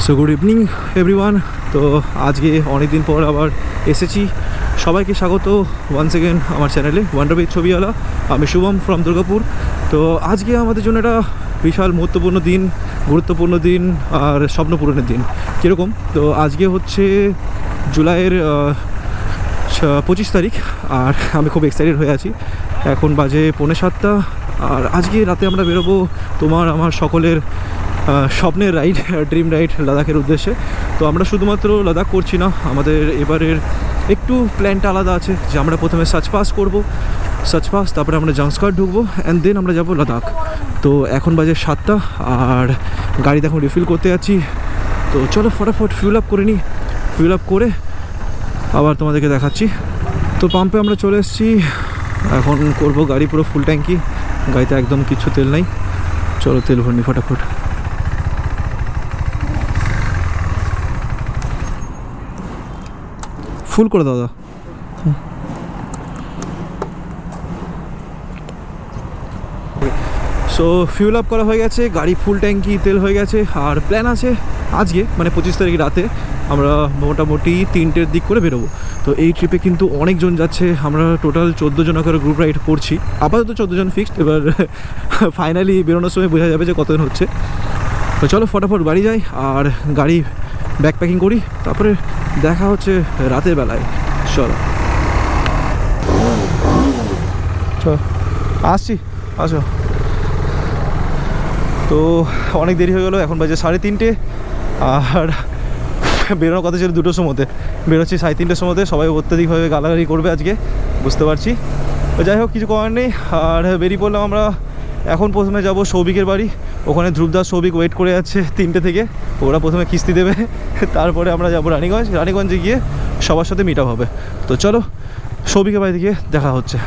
So good evening everyone. তো আজকে অনেক দিন পর আবার এসেছি। সবাইকে স্বাগত ওয়ান্স এগেন আমার চ্যানেলে ওয়ান্ডারবিদ ছবিওয়ালা। আমি শুভম ফ্রম দুর্গাপুর। তো আজকে আমাদের জন্য একটা বিশাল মহত্বপূর্ণ দিন, গুরুত্বপূর্ণ দিন আর স্বপ্ন পূরণের দিন। কীরকম? তো আজকে হচ্ছে জুলাইয়ের 25 তারিখ আর আমি খুব এক্সাইটেড হয়ে আছি। এখন বাজে 6:45 আর আজকে রাতে আমরা বেরোবো তোমার আমার সকলের স্বপ্নের রাইড, ড্রিম রাইড লাদাখের উদ্দেশ্যে। তো আমরা শুধুমাত্র লাদাখ করছি না, আমাদের এবারের একটু প্ল্যানটা আলাদা আছে যে আমরা প্রথমে সাচপাস করবো, সাচপাস তারপরে আমরা জাংস্কার ঢুকবো অ্যান্ড দেন আমরা যাবো লাদাখ। তো এখন বাজে 7টা আর গাড়িতে এখন রিফিল করতে যাচ্ছি। তো চলো ফটাফট ফিউল আপ করে নিই, ফিউল আপ করে আবার তোমাদেরকে দেখাচ্ছি। তো পাম্পে আমরা চলে এসেছি, এখন করবো গাড়ি পুরো ফুল ট্যাঙ্কি, গাড়িতে একদম কিছু তেল নাই। চলো তেল ভরনি ফটাফট। ফুল করে দাদা। সো ফিউল আপ করা হয়ে গেছে, গাড়ি ফুল ট্যাঙ্কি তেল হয়ে গেছে। আর প্ল্যান আছে আজকে মানে 25 তারিখ রাতে আমরা মোটামুটি 3টের দিক করে বেরোবো। তো এই ট্রিপে কিন্তু অনেকজন যাচ্ছে, আমরা টোটাল 14 জন করে গ্রুপ রাইড করছি। আপাতত 14 জন ফিক্সড, এবার ফাইনালি বেরোনোর সময় বোঝা যাবে যে কতজন হচ্ছে। তো চলো ফটাফট বাড়ি যাই আর গাড়ি ব্যাক প্যাকিং করি, তারপরে দেখা হচ্ছে রাতের বেলায়। চলো আসছি, আসো। তো অনেক দেরি হয়ে গেলো, এখন বাজে 3:30 আর বেরোনোর কথা ছিল 2টোর সময়তে, বেরোচ্ছি 3:30 সময়তে। সবাই অত্যাধিকভাবে গালাগালি করবে আজকে, বুঝতে পারছি। তো যাই হোক, কিছু করার নেই। আর বেরিয়ে পড়লাম আমরা। এখন প্রথমে যাব সৌভিকের বাড়ি, ওখানে ধ্রুবদাস সৌভিক ওয়েট করে যাচ্ছে 3টে থেকে। ওরা প্রথমে কিস্তি দেবে, তারপরে আমরা যাব রানীগঞ্জ। রানীগঞ্জে গিয়ে সবার সাথে মিট আপ হবে। তো চলো সৌভিকের বাড়ি থেকে দেখা হচ্ছে।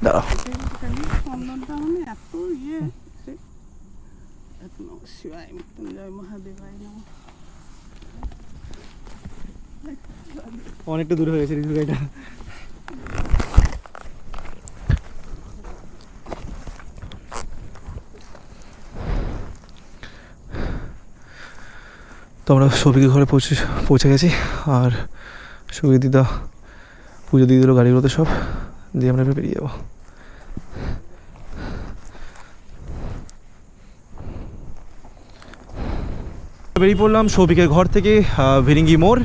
দাঁড়াও, অনেকটা দূর হয়ে গেছে রিজু গাড়িটা। তো আমরা সৌভিকের ঘরে পৌঁছে গেছি আর সৌভিক দিদা পুজো দিয়ে দিল গাড়িগুলোতে সব, দিয়ে আমরা বেরিয়ে যাবো। বেরিয়ে পড়লাম সৌভিকের ঘর থেকে ভিরিঙ্গি মোড়।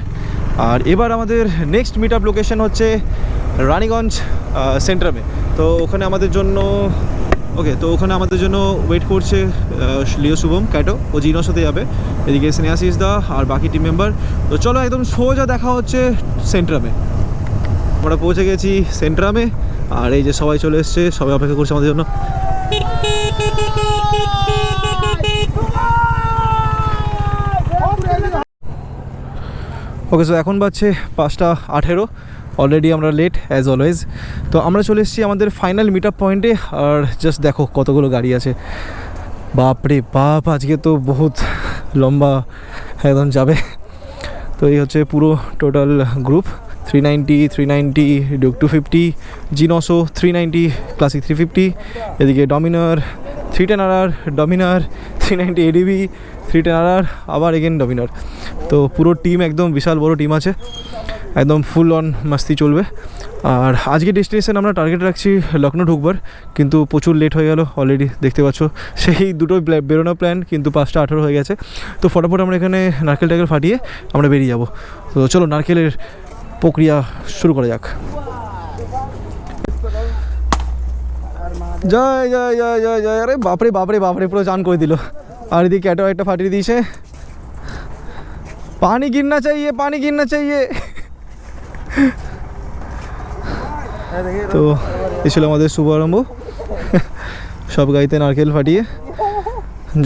আর এবার আমাদের নেক্সট মিট আপ লোকেশন হচ্ছে রানীগঞ্জ সেন্ট্রামে। তো ওখানে আমাদের জন্য ওয়েট করছে লিও শুভম ক্যাটো, ও জিনোর সাথে যাবে। এদিকে স্নেহাশিস দা আর বাকি টিম মেম্বার। তো চলো একদম সোজা দেখা হচ্ছে সেন্ট্রামে। আমরা পৌঁছে গেছি সেন্ট্রামে আর এই যে সবাই চলে এসছে, সবাই অপেক্ষা করছে আমাদের জন্য। ওকে, সো এখন বাজছে 5:18, অলরেডি আমরা লেট অ্যাজ অলওয়েজ। তো আমরা চলে এসেছি আমাদের ফাইনাল মিট আপ পয়েন্টে। আর জাস্ট দেখো কতগুলো গাড়ি আছে, বাপরে বাপ, আজকে তো বহুত লম্বা একদম যাবে। তো এই হচ্ছে পুরো টোটাল গ্রুপ, 390 ডিউক 250, জিনসো 390, ক্লাসিক 350, এদিকে Dominar 310RR, Dominar 390 ADV, 310RR, আবার এগেন ডমিনার। তো পুরো টিম একদম বিশাল বড় টিম আছে, একদম ফুল অন মাস্তি চলবে। আর আজকে ডেস্টিনেশন আমরা টার্গেট রাখছি লখনৌ ঢুকবার, কিন্তু প্রচুর লেট হয়ে গেল অলরেডি, দেখতে পাচ্ছ। সেই দুটো বেরোনোর প্ল্যান, কিন্তু 5:18 হয়ে গেছে। তো ফটাফট আমরা এখানে নারকেল টারকেল ফাটিয়ে আমরা বেরিয়ে যাব। তো চলো নারকেলের প্রক্রিয়া শুরু করা যাক। জয় জয় জয় জয় জয়। আরে বাপরে বাপরে বাপরে, পুরো চান করে দিল। আর এদিকে ক্যাটো একটা ফাটিয়ে দিয়েছে। পানি গিরনা চাইয়ে, পানি গিরনা চাইয়ে। তো এই ছিল আমাদের শুভারম্ভ। সব গাড়িতে নারকেল ফাটিয়ে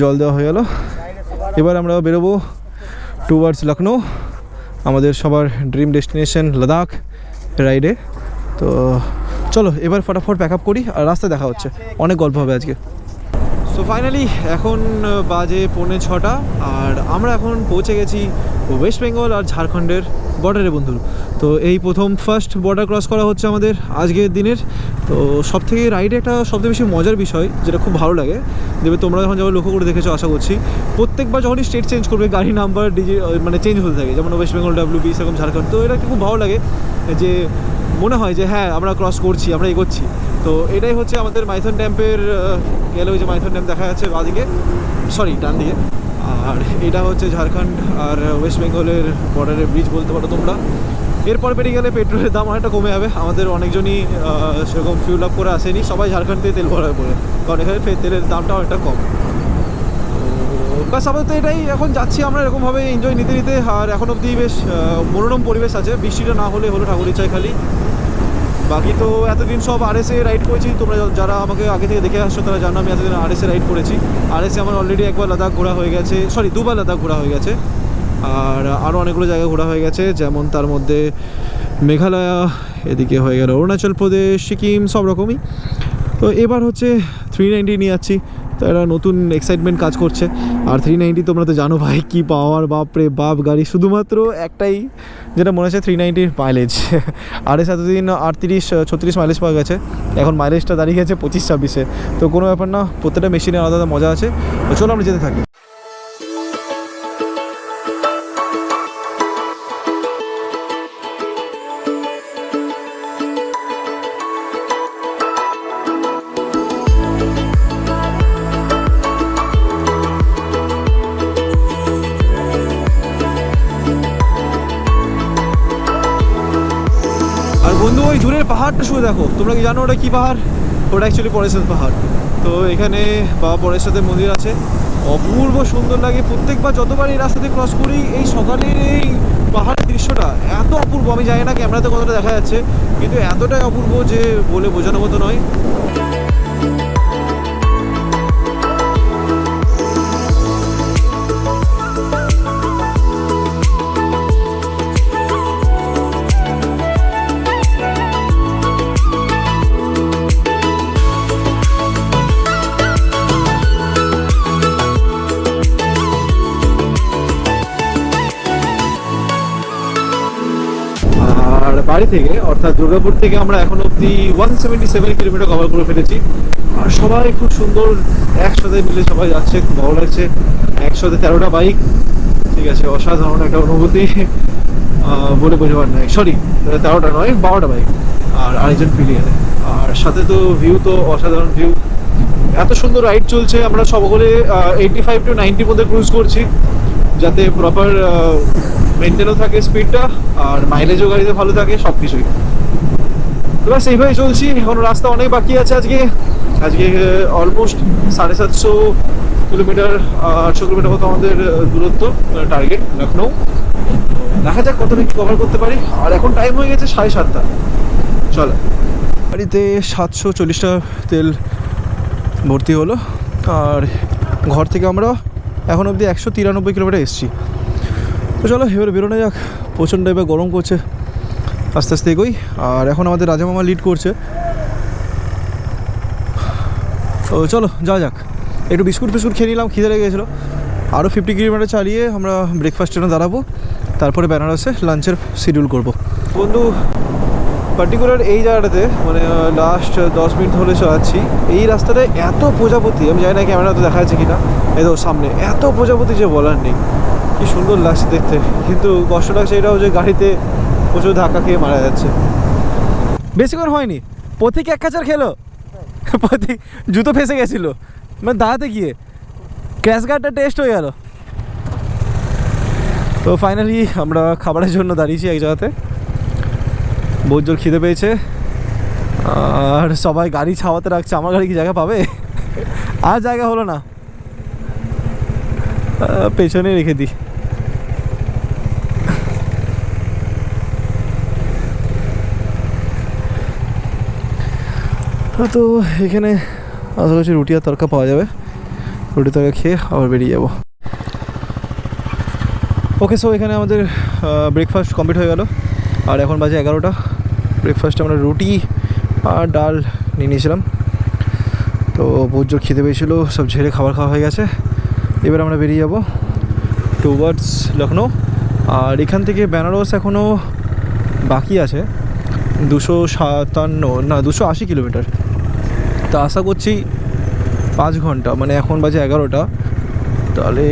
জল দেওয়া হয়ে গেল। এবার আমরা বেরোবো টুয়ার্ডস লখনৌ, আমাদের সবার ড্রিম ডেস্টিনেশন লাদাখ রাইডে। তো চলো এবার ফটাফট প্যাক আপ করি আর রাস্তায় দেখা হচ্ছে, অনেক গল্প হবে আজকে। সো ফাইনালি এখন বাজে 5:45 আর আমরা এখন পৌঁছে গেছি ওয়েস্ট বেঙ্গল আর ঝাড়খণ্ডের বর্ডারে বন্ধু। তো এই ফার্স্ট বর্ডার ক্রস করা হচ্ছে আমাদের আজকের দিনের। তো সবথেকে রাইডে একটা সবথেকে বেশি মজার বিষয় যেটা খুব ভালো লাগে, দেবে তোমরা যখন যাবে লক্ষ্য করে দেখেছো আশা করছি, প্রত্যেকবার যখনই স্টেট চেঞ্জ করবে গাড়ি নাম্বার মানে চেঞ্জ হতে থাকে, যেমন ওয়েস্ট বেঙ্গল WB সেরকম ঝাড়খণ্ড। তো এটা খুব ভালো লাগে যে মনে হয় যে হ্যাঁ আমরা ক্রস করছি, আমরা এগোচ্ছি। তো এটাই হচ্ছে আমাদের মাইথন ড্যাম্পের গেলে ওই যে মাইথন ড্যাম্প দেখা যাচ্ছে বাঁদিকে, সরি ডান দিকে। আর এটা হচ্ছে ঝাড়খণ্ড আর ওয়েস্ট বেঙ্গলের বর্ডারের ব্রিজ বলতে পারো তোমরা। এরপর বেরিয়ে গেলে পেট্রোলের দাম অনেকটা কমে যাবে। আমাদের অনেকজনই সেরকম ফিউল আপ করে আসেনি, সবাই ঝাড়খণ্ড থেকে তেল ভরা পড়ে, কারণ এখানে তেলের দামটা অনেকটা কম। বাস আপাতত এটাই, এখন যাচ্ছি আমরা এরকমভাবে এনজয় নিতে নিতে। আর এখন অবধি বেশ মনোরম পরিবেশ আছে, বৃষ্টিটা না হলে হলো ঠাকুর ইচ্ছায় খালি। বাকি তো এতদিন সব RS-এ রাইড করেছি, তোমরা যারা আমাকে আগে থেকে দেখে আসছো তারা জানো আমি এতদিন RS-এ রাইড করেছি। RS-এ আমার অলরেডি একবার লাদাখ ঘোরা হয়ে গেছে, সরি 2বার লাদাখ ঘোরা হয়ে গেছে, আর আরও অনেকগুলো জায়গা ঘোরা হয়ে গেছে, যেমন তার মধ্যে মেঘালয়া, এদিকে হয়ে গেল অরুণাচল প্রদেশ, সিকিম, সব রকমই। তো এবার হচ্ছে 390 নিয়ে যাচ্ছি, তো একটা নতুন এক্সাইটমেন্ট কাজ করছে। আর 390 তোমরা তো জানো ভাই কী পাওয়ার, বাপরে বাপ গাড়ি। শুধুমাত্র একটাই যেটা মনে হচ্ছে 390 মাইলেজ। RS এতদিন 38-36 মাইলেজ পাওয়া গেছে, এখন মাইলেজটা দাঁড়িয়ে গেছে 25-26-এ। তো কোনো ব্যাপার না, প্রত্যেকটা মেশিনে আলাদা আলাদা মজা আছে। তো চলো আমরা যেতে থাকি। বন্ধু ওই দূরের পাহাড়টা শুধু দেখো, তোমরা কি জানো ওটা কী পাহাড়? ওটা অ্যাকচুয়ালি পরেশনাথ পাহাড়। তো এখানে বাবা পরেশনাথের মন্দির আছে, অপূর্ব সুন্দর লাগে। প্রত্যেকবার যতবার এই রাস্তাতে ক্রস করি, এই সকালের এই পাহাড়ের দৃশ্যটা এত অপূর্ব, আমি জানি না ক্যামেরাতে কতটা দেখা যাচ্ছে, কিন্তু এতটাই অপূর্ব যে বলে বোঝানোর মতো নয়। আর বাড়ি থেকে অর্থাৎ দুর্গাপুর থেকে আমরা এখন অবধি 177 কিলোমিটার কভার করে ফেলেছি। আর সবাই খুব সুন্দর একসাথে মিলে সবাই যাচ্ছে, খুব ভালো লাগছে। একসাথে 13টা বাইক, ঠিক আছে, অসাধারণ একটা অনুভূতি, বলে বোঝাবার নয়। সরি 13টা নয়, 12টা বাইক আর আরেকজন পিলিয়ানে। আর সাথে তো ভিউ তো অসাধারণ ভিউ, এত সুন্দর রাইড চলছে। আমরা সকলে 85 to 90 মধ্যে ক্রুজ করছি, যাতে প্রপার মেনটেনও থাকে স্পিডটা, আর মাইলেজও গাড়িতে ভালো থাকে, সব কিছুই। তো ব্যাস এইভাবেই চলছি। এখনো রাস্তা অনেক বাকি আছে। আজকে অলমোস্ট 750 কিলোমিটার, 800 কিলোমিটার মতো আমাদের দূরত্ব টার্গেট লখনৌ। দেখা যাক কত কি কভার করতে পারি। আর এখন টাইম হয়ে গেছে 7:30। চলো, গাড়িতে 740টা তেল ভর্তি হলো। আর ঘর থেকে আমরা এখন অবধি 193 কিলোমিটার এসেছি। তো চলো এবার বেরোনো যাক, প্রচণ্ড এবার গরম করছে, আস্তে আস্তে এগোই। আর এখন আমাদের রাজা মামা লিড করছে। তো চলো যাওয়া যাক। একটু বিস্কুট খেয়ে নিলাম, খিদে লেগে গেছিলো। আরও 50 কিলোমিটার চালিয়ে আমরা ব্রেকফাস্টের জন্য দাঁড়াবো, তারপরে বেনারসে লাঞ্চের শিডিউল করব। বন্ধু পার্টিকুলার এই জায়গাটাতে মানে লাস্ট 10 মিনিট হলে চালাচ্ছি। এই রাস্তাটায় এত প্রজাপতি, আমি জানি না ক্যামেরাতে দেখা যাচ্ছে কিনা, এই তো সামনে এত প্রজাপতি যে বলার নেই। কি সুন্দর লাগছে দেখতে, কিন্তু কষ্ট লাগছে এটাও যে গাড়িতে প্রচুর ধাক্কা খেয়ে মারা যাচ্ছে। বেশিক্ষণ হয়নি, পথিক এক কাচার খেলো, পথিক জুতো ফেসে গেছিলো মানে দাঁড়াতে গিয়ে, ক্র্যাশ গার্ডটা টেস্ট হয়ে গেল। তো ফাইনালি আমরা খাবারের জন্য দাঁড়িয়েছি এক জায়গাতে, বহুত জোর খিদে পেয়েছে। আর সবাই গাড়ি ছাওয়াতে রাখছে, আমার গাড়ি কি জায়গা পাবে? আর জায়গা হলো না, পেছনে রেখে দিই। তো এখানে আশা করছি রুটি আর তরকা পাওয়া যাবে, রুটি তরকা খেয়ে আবার বেরিয়ে যাব। ওকে, সো এখানে আমাদের ব্রেকফাস্ট কমপ্লিট হয়ে গেল। আর এখন বাজে 11টা। ব্রেকফাস্টে আমরা রুটি আর ডাল নিয়ে নিয়েছিলাম। তো বহুত জোর খিদে পেয়েছিলো, সব ঝেড়ে খাবার খাওয়া হয়ে গেছে। এবার আমরা বেরিয়ে যাব টুয়ার্ডস লখনৌ। আর এখান থেকে বেনারস এখনও বাকি আছে 280 কিলোমিটার। তা আশা করছি 5 ঘন্টা, মানে এখন বাজে 11টা, তাহলে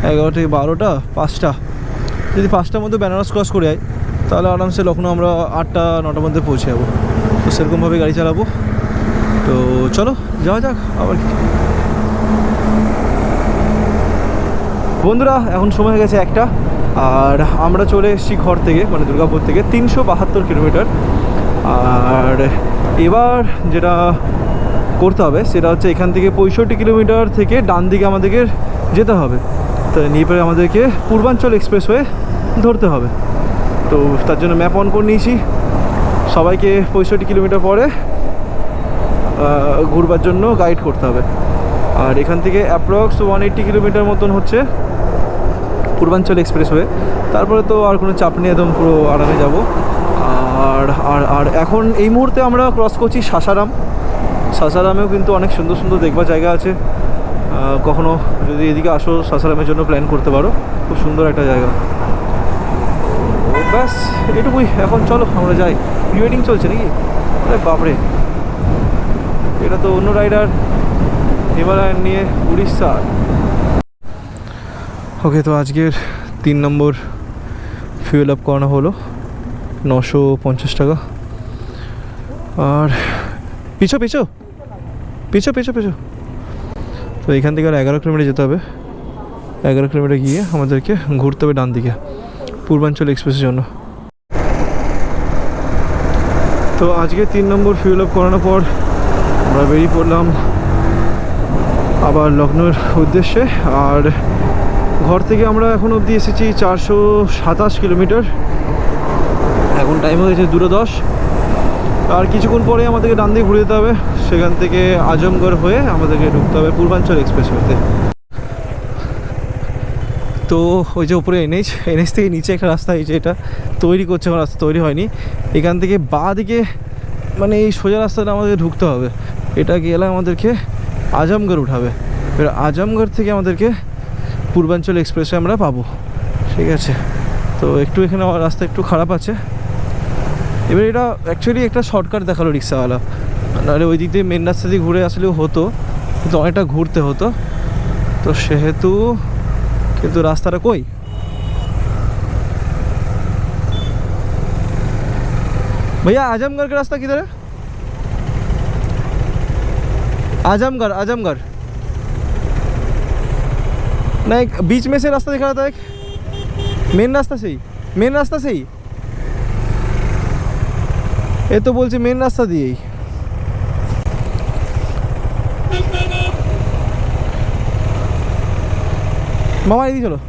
11 থেকে 12টা 5টা, যদি 5টার মধ্যে বেনারস ক্রস করে যায় তাহলে আরামসে লখনৌ আমরা 8টা-9টার মধ্যে পৌঁছে যাবো। তো সেরকমভাবে গাড়ি চালাবো। তো চলো যাওয়া যাক। আবার বন্ধুরা এখন সময় হয়ে গেছে 1টা, আর আমরা চলে এসেছি ঘর থেকে, মানে দুর্গাপুর থেকে 372 কিলোমিটার। আর এবার যেটা করতে হবে সেটা হচ্ছে এখান থেকে 65 কিলোমিটার থেকে ডান দিকে আমাদেরকে যেতে হবে। তো নিয়ে পরে আমাদেরকে পূর্বাঞ্চল এক্সপ্রেসওয়ে ধরতে হবে। তো তার জন্য ম্যাপ অন করে নিয়েছি। সবাইকে 65 কিলোমিটার পরে ঘুরবার জন্য গাইড করতে হবে। আর এখান থেকে অ্যাপ্রক্স 180 কিলোমিটার মতন হচ্ছে পূর্বাঞ্চল এক্সপ্রেসওয়ে। তারপরে তো আর কোনো চাপ নেই, একদম পুরো আরামে যাব। আর আর আর এখন এই মুহূর্তে আমরা ক্রস করছি সাসারামেও কিন্তু অনেক সুন্দর সুন্দর দেখবার জায়গা আছে। কখনো যদি এদিকে আসো সাসারামের জন্য প্ল্যান করতে পারো, খুব সুন্দর একটা জায়গা। ব্যাস এটুকুই, এখন চলো আমরা যাই। প্রি ওয়েডিং চলছে নাকি? আরে বাপরে, এটা তো অন্য রাইডার হিমালয়ান নিয়ে উড়িষ্যা। ওকে, তো আজকের 3 নম্বর ফিউল আপ করানো হলো 950 টাকা। আর পিছো পিছো পিছো পিছো পিছো তো এখান থেকে আর 11 কিলোমিটার যেতে হবে। 11 কিলোমিটার গিয়ে আমাদেরকে ঘুরতে হবে ডান দিকে পূর্বাঞ্চল এক্সপ্রেসের জন্য। তো আজকে 3 নম্বর ফিউল আপ করানোর পর আমরা বেরিয়ে পড়লাম আবার লখনৌর উদ্দেশ্যে। আর ঘর থেকে আমরা এখন অবধি এসেছি 427 কিলোমিটার। এখন টাইম হয়েছে 2:10। আর কিছুক্ষণ পরে আমাদেরকে ডান দিকে ঘুরে যেতে হবে। সেখান থেকে আজমগড় হয়ে আমাদেরকে ঢুকতে হবে পূর্বাঞ্চল এক্সপ্রেসওয়েতে। তো ওই যে উপরে এনএইচ থেকে নিচে একটা রাস্তা, এই যে এটা তৈরি করছে, এখন রাস্তা তৈরি হয়নি। এখান থেকে বাঁ দিকে, মানে এই সোজা রাস্তাটা আমাদেরকে ঢুকতে হবে। এটা গেলে আমাদেরকে আজমগড় উঠাবে। এবার আজমগড় থেকে আমাদেরকে পূর্বাঞ্চল এক্সপ্রেসে আমরা পাবো। ঠিক আছে, তো একটু এখানে রাস্তা একটু খারাপ আছে। এবার এটা অ্যাকচুয়ালি একটা শর্টকাট দেখালো রিক্সাওয়ালা, নাহলে ওই দিক দিয়ে মেন রাস্তা দিয়ে ঘুরে আসলেও হতো, কিন্তু অনেকটা ঘুরতে হতো। তো সেহেতু কিন্তু রাস্তাটা কই, भैया आजमगढ़ का रास्ता किधर है? आजमगढ़ ना, एक बीच में से रास्ता दिखा रहा था, एक मेन रास्ता से ही ये तो बोलছে मेन रास्ता दिएই। মামা এদিকে চলো।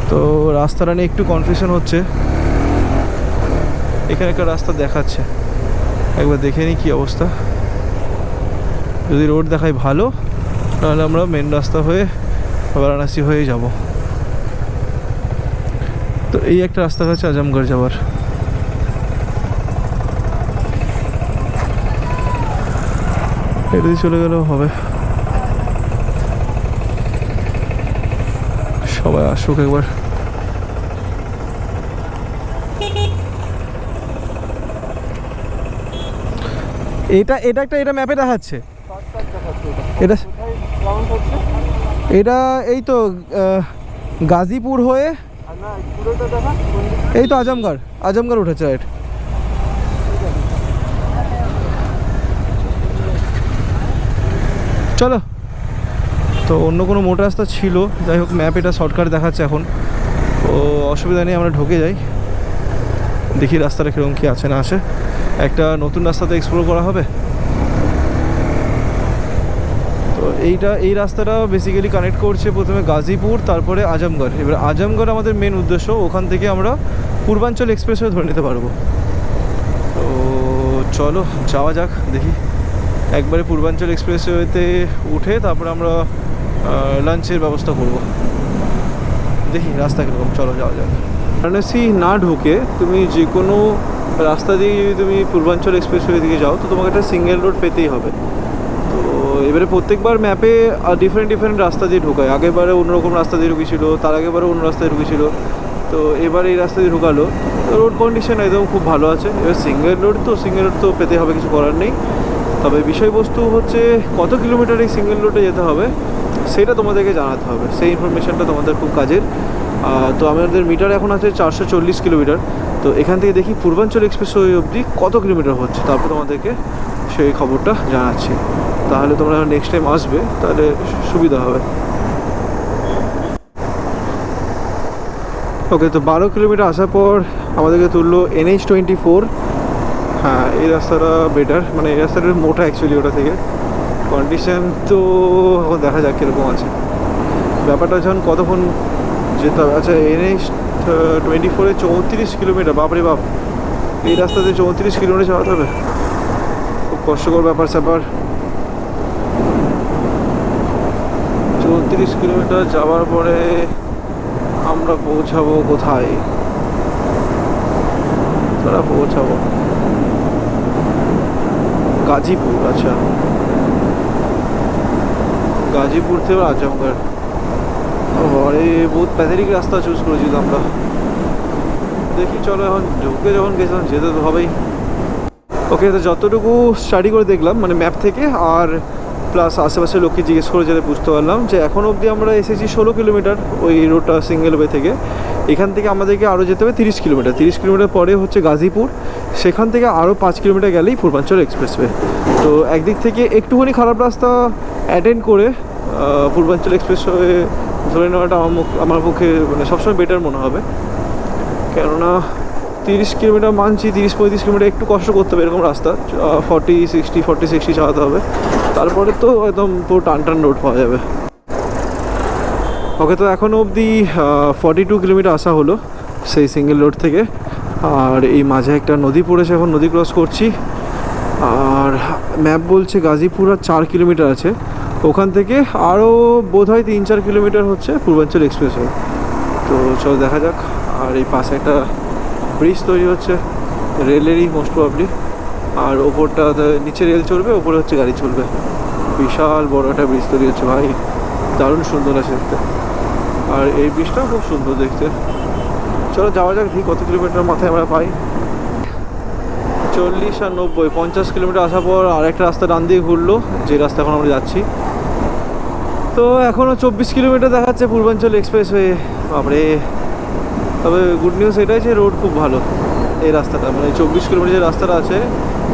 তো রাস্তাটা নিয়ে একটু কনফিউশন হচ্ছে। এখানে একটা রাস্তা দেখাচ্ছে, একবার দেখে নিই কী অবস্থা। যদি রোড দেখায় ভালো, তাহলে আমরা মেন রাস্তা হয়ে বারাণসী হয়ে যাব। তো এই একটা রাস্তা আছে আজমগড় যাওয়ার। এটা দিয়ে চলে গেলেও হবে। সবাই আসুক একবার। এটা ম্যাপে দেখাচ্ছে। এটা এই তো গাজীপুর হয়ে এই তো আজমগড় উঠেছে রাইট। চলো, তো অন্য কোনো মোটর রাস্তা ছিল, যাই হোক ম্যাপ এটা শর্টকাট দেখাচ্ছে এখন। তো অসুবিধা নেই, আমরা ঢুকে যাই, দেখি রাস্তাটা কীরকম কী আছে না আছে। একটা নতুন রাস্তাতে এক্সপ্লোর করা হবে। তো এই রাস্তাটা বেসিক্যালি কানেক্ট করছে প্রথমে গাজীপুর, তারপরে আজমগড়। এবার আজমগড় আমাদের মেন উদ্দেশ্য, ওখান থেকে আমরা পূর্বাঞ্চল এক্সপ্রেসওয়ে ধরে নিতে পারবো। তো চলো যাওয়া যাক, দেখি একবারে পূর্বাঞ্চল এক্সপ্রেসওয়েতে উঠে তারপরে আমরা লাঞ্চের ব্যবস্থা করব। দেখি রাস্তা কীরকম, চলো যাওয়া যাক। বারাণসী না ঢুকে তুমি যে কোনো রাস্তা দিয়ে যদি তুমি পূর্বাঞ্চল এক্সপ্রেসওয়ে দিকে যাও তো তোমাকে একটা সিঙ্গেল রোড পেতেই হবে। তো এবারে প্রত্যেকবার ম্যাপে ডিফারেন্ট রাস্তা দিয়ে ঢোকায়। আগেরবারে অন্যরকম রাস্তা দিয়ে ঢুকেছিল, তার আগেবারে অন্য রাস্তা দিয়ে ঢুকেছিল, তো এবার এই রাস্তা দিয়ে ঢুকালো। রোড কন্ডিশন একদম খুব ভালো আছে। এবার সিঙ্গেল রোড তো পেতে হবে, কিছু করার নেই। তবে বিষয়বস্তু হচ্ছে কত কিলোমিটার এই সিঙ্গেল রোডে যেতে হবে সেটা তোমাদেরকে জানাতে হবে, সেই ইনফরমেশানটা তোমাদের খুব কাজের। তো আমাদের মিটার এখন আছে 440 কিলোমিটার। তো এখান থেকে দেখি পূর্বাঞ্চল এক্সপ্রেসওয়ে অবধি কত কিলোমিটার হচ্ছে, তারপর তোমাদেরকে সেই খবরটা জানাচ্ছি। তাহলে তোমরা নেক্সট টাইম আসবে তাহলে সুবিধা হবে। ওকে, তো 12 কিলোমিটার আসার পর আমাদেরকে তুললো NH24। হ্যাঁ, এই রাস্তাটা বেটার, মানে এই রাস্তাটা মোটা অ্যাকচুয়ালি ওটা থেকে। কন্ডিশন তো এখন দেখা যাক কীরকম আছে। ব্যাপারটা যখন কতক্ষণ যেতে হবে। আচ্ছা, NH24-এ 34 কিলোমিটার, বাপরে বাপ! এই রাস্তাতে 34 কিলোমিটার চালাতে হবে, খুব কষ্টকর ব্যাপার স্যাপার। 34 কিলোমিটার যাওয়ার পরে আমরা পৌঁছাবো কোথায়? তারা পৌঁছাবো গাজীপুর। আচ্ছা, গাজীপুর থেকে আজমগড়। আরে বহুত প্যাথেটিক রাস্তা চুজ করেছি তো আমরা। দেখি চলো, এখন ঢুকে যখন গেছিলাম যেতে তো হবেই। ওকে, তো যতটুকু স্টাডি করে দেখলাম মানে ম্যাপ থেকে, আর প্লাস আশেপাশের লোককে জিজ্ঞেস করে যেটা বুঝতে পারলাম যে এখন অবধি আমরা এসেছি 16 কিলোমিটার ওই রোডটা সিঙ্গেল ওয়ে থেকে। এখান থেকে আমাদেরকে আরও যেতে হবে 30 কিলোমিটার। 30 কিলোমিটার পরে হচ্ছে গাজীপুর, সেখান থেকে আরও 5 কিলোমিটার গেলেই পূর্বাঞ্চল এক্সপ্রেসওয়ে। তো একদিক থেকে একটুখানি খারাপ রাস্তা অ্যাটেন্ড করে পূর্বাঞ্চল এক্সপ্রেসওয়ে ধরে নেওয়াটা আমার পক্ষে মানে সবসময় বেটার মনে হবে। কেননা 30 কিলোমিটার মানছি, 30-35 কিলোমিটার একটু কষ্ট করতে হবে এরকম রাস্তা। 40-60 চালাতে হবে, তারপরে তো একদম পুরো টান রোড পাওয়া যাবে। ওকে, তো এখনও অবধি 42 কিলোমিটার আসা হলো সেই সিঙ্গেল রোড থেকে। আর এই মাঝে একটা নদী পড়েছে, এখন নদী ক্রস করছি। আর ম্যাপ বলছে গাজীপুর আর 4 কিলোমিটার আছে, ওখান থেকে আরও বোধহয় 3-4 কিলোমিটার হচ্ছে পূর্বাঞ্চল এক্সপ্রেসওয়ে। তো চল দেখা যাক। আর এই পাশে একটা ব্রিজ তৈরি হচ্ছে, রেলেরই মোস্ট প্রবলি। আর ওপরটা নিচে রেল চলবে, ওপরে হচ্ছে গাড়ি চলবে। বিশাল বড় একটা ব্রিজ তৈরি হচ্ছে ভাই, দারুণ সুন্দর আছে দেখতে। আর এই ব্রিজটাও খুব সুন্দর দেখতে। চলো যাওয়া যাক, দেখি কত কিলোমিটার মাথায় আমরা পাই। 40 আর 90, 50 কিলোমিটার আসার পর আরেকটা রাস্তা ডান দিয়ে ঘুরলো, যে রাস্তা এখন আমরা যাচ্ছি। তো এখনও 24 কিলোমিটার দেখাচ্ছে পূর্বাঞ্চল এক্সপ্রেসওয়ে, বাপরে! তবে গুড নিউজ এটাই যে রোড খুব ভালো এই রাস্তাটা, মানে 24 কিলোমিটার যে রাস্তাটা আছে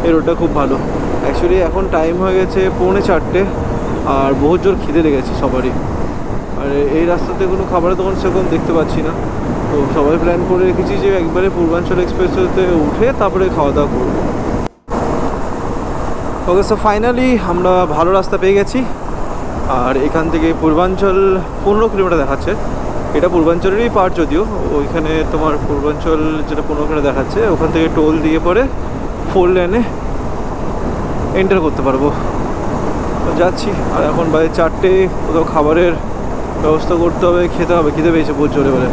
এই রোডটা খুব ভালো। অ্যাকচুয়ালি এখন টাইম হয়ে গেছে 3:45, আর বহুত জোর খিদে লেগেছে সবারই। আর এই রাস্তাতে কোনো খাবারের দোকান সেরকম দেখতে পাচ্ছি না। তো সবাই প্ল্যান করে রেখেছি যে একবারে পূর্বাঞ্চল এক্সপ্রেসওয়েতে উঠে তারপরে খাওয়া দাওয়া করবো। ওকে, সো ফাইনালি আমরা ভালো রাস্তা পেয়ে গেছি। আর এখান থেকে পূর্বাঞ্চল 15 কিলোমিটার দেখাচ্ছে। এটা পূর্বাঞ্চলেরই পার্ট, যদিও ওইখানে তোমার পূর্বাঞ্চল যেটা 15 কিলোমিটার দেখাচ্ছে, ওখান থেকে টোল দিয়ে পরে 4 লেনে এন্টার করতে পারবো। যাচ্ছি। আর এখন বাজে 4টে, কোথাও খাবারের ব্যবস্থা করতে হবে, খেতে হবে, খিদে পেয়েছে বহুত জোরে বলে।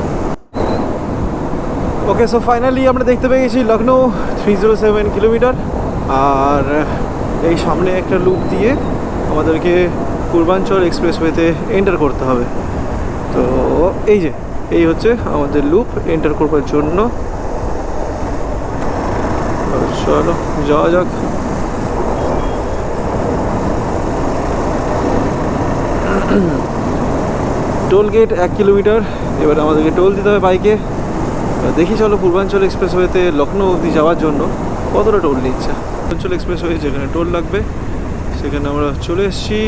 ওকে, সো ফাইনালি আমরা দেখতে পেয়ে গেছি লখনৌ 307 কিলোমিটার। আর এই সামনে একটা লুপ দিয়ে আমাদেরকে পূর্বাঞ্চল এক্সপ্রেসওয়েতে এন্টার করতে হবে। তো এই হচ্ছে আমাদের লুপ এন্টার করবার জন্য। চলো যাওয়া যাক। টোল গেট 1 কিলোমিটার, এবার আমাদেরকে টোল দিতে হবে বাইকে। দেখি চলো পূর্বাঞ্চল এক্সপ্রেসওয়েতে লখনৌ অবধি যাওয়ার জন্য কতটা টোল নিচ্ছে। পূর্বাঞ্চল এক্সপ্রেসওয়ে যেখানে টোল লাগবে সেখানে আমরা চলে এসেছি।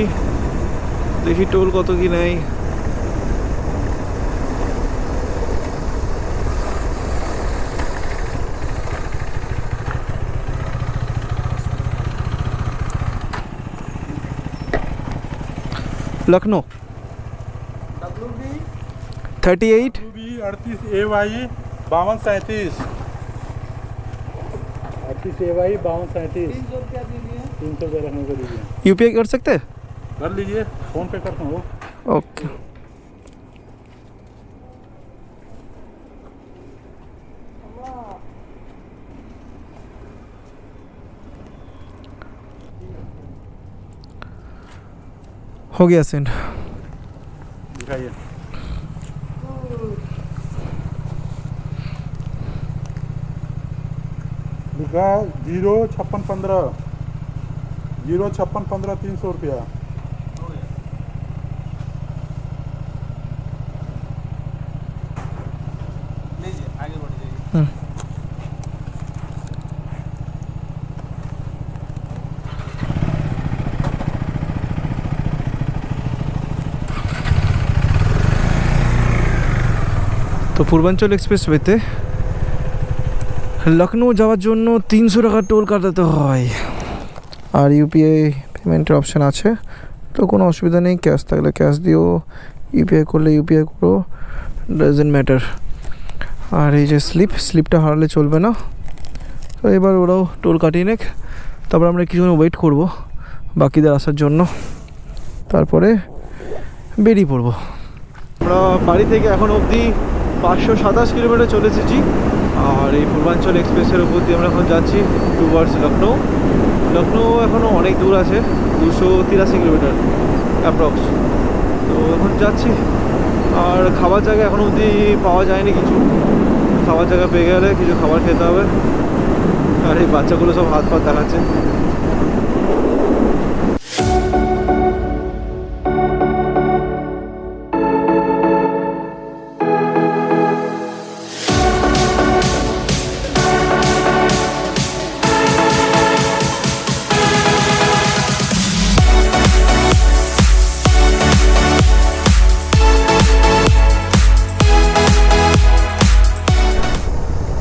দেখি টোল কত কি নেয়। लखनऊ 38 38 AY 5237 38 AY 5237 300 रुपये रखने को दीजिए। यूपीआई कर सकते हैं? कर लीजिए, फोन पे करता हूँ। ओके। हो गया सेंड। दिखाइए। लिखा 05615 05615 300 रुपया। তো পূর্বাঞ্চল এক্সপ্রেসওয়েতে লখনৌ যাওয়ার জন্য 300 টাকা টোল কাটাতে হয়, আর ইউপিআই পেমেন্টের অপশান আছে। তো কোনো অসুবিধা নেই, ক্যাশ থাকলে ক্যাশ দিও, ইউপিআই করলে ইউপিআই করো, ডাজেন্ট ম্যাটার। আর এই যে স্লিপটা হারালে চলবে না। তো এবার ওরাও টোল কাটিয়ে নেক, তারপর আমরা কিছুক্ষণ ওয়েট করব বাকিদের আসার জন্য, তারপরে বেরিয়ে পড়বো। আমরা বাড়ি থেকে এখন অবধি 527 কিলোমিটার চলে এসেছি। আর এই পূর্বাঞ্চল এক্সপ্রেসের উপর দিয়ে আমরা এখন যাচ্ছি টুয়ার্ডস লখনৌ। লখনৌ এখনও অনেক দূর আছে, 283 কিলোমিটার অ্যাপ্রক্স। তো এখন যাচ্ছি। আর খাবার জায়গা এখন অবধি পাওয়া যায়নি কিছু, খাবার জায়গা পেয়ে গেলে কিছু খাবার খেতে হবে। আর এই বাচ্চাগুলো সব হাত পাত দেখাচ্ছে।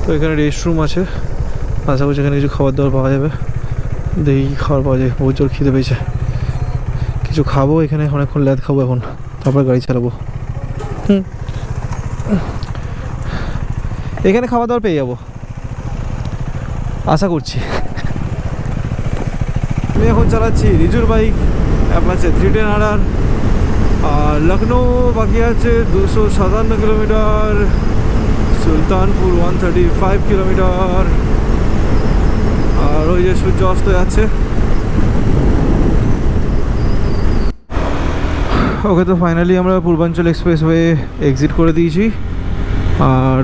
তো এখানে রেস্টরুম আছে, আশা করছি এখানে কিছু খাবার দাবার পাওয়া যাবে। দেখি কি খাবার পাওয়া যায়, বহুত জোর খিদে পেয়েছে। কিছু খাবো এখানে, অনেকক্ষণ ল্যাদ খাবো এখন, তারপর গাড়ি চালাবো। এখানে খাবার দাবার পেয়ে যাবো আশা করছি। আমি এখন চালাচ্ছি রিজুর বাইক, অ্যাপাচে 310RR। আর লখনৌ বাকি আছে 257 কিলোমিটার, সুলতানপুর 135 কিলোমিটার। আর ওই যে সূর্য অস্ত যাচ্ছে। ওকে, তো ফাইনালি আমরা পূর্বাঞ্চল এক্সপ্রেসওয়ে এক্সিট করে দিয়েছি। আর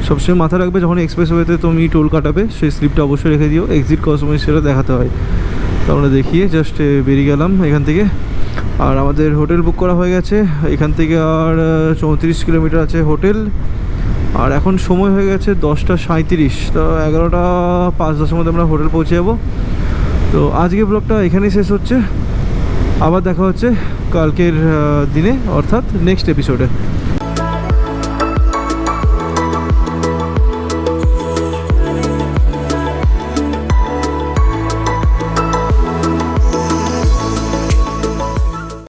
সবসময় মাথায় রাখবে, যখন এক্সপ্রেসওয়েতে তুমি টোল কাটাবে সেই স্লিপটা অবশ্যই রেখে দিও, এক্সিট করার সময় সেটা দেখাতে হয়। তো আমরা দেখিয়ে জাস্ট বেরিয়ে গেলাম এখান থেকে। আর আমাদের হোটেল বুক করা হয়ে গেছে এখান থেকে, আর 34 কিলোমিটার আছে হোটেল। আর এখন সময় হয়ে গেছে 10:37। তো 11:05-10 মধ্যে আমরা হোটেল পৌঁছে যাবো। তো আজকে ব্লগটা এখানেই শেষ হচ্ছে, আবার দেখা হচ্ছে কালকের দিনে, অর্থাৎ নেক্সট এপিসোডে।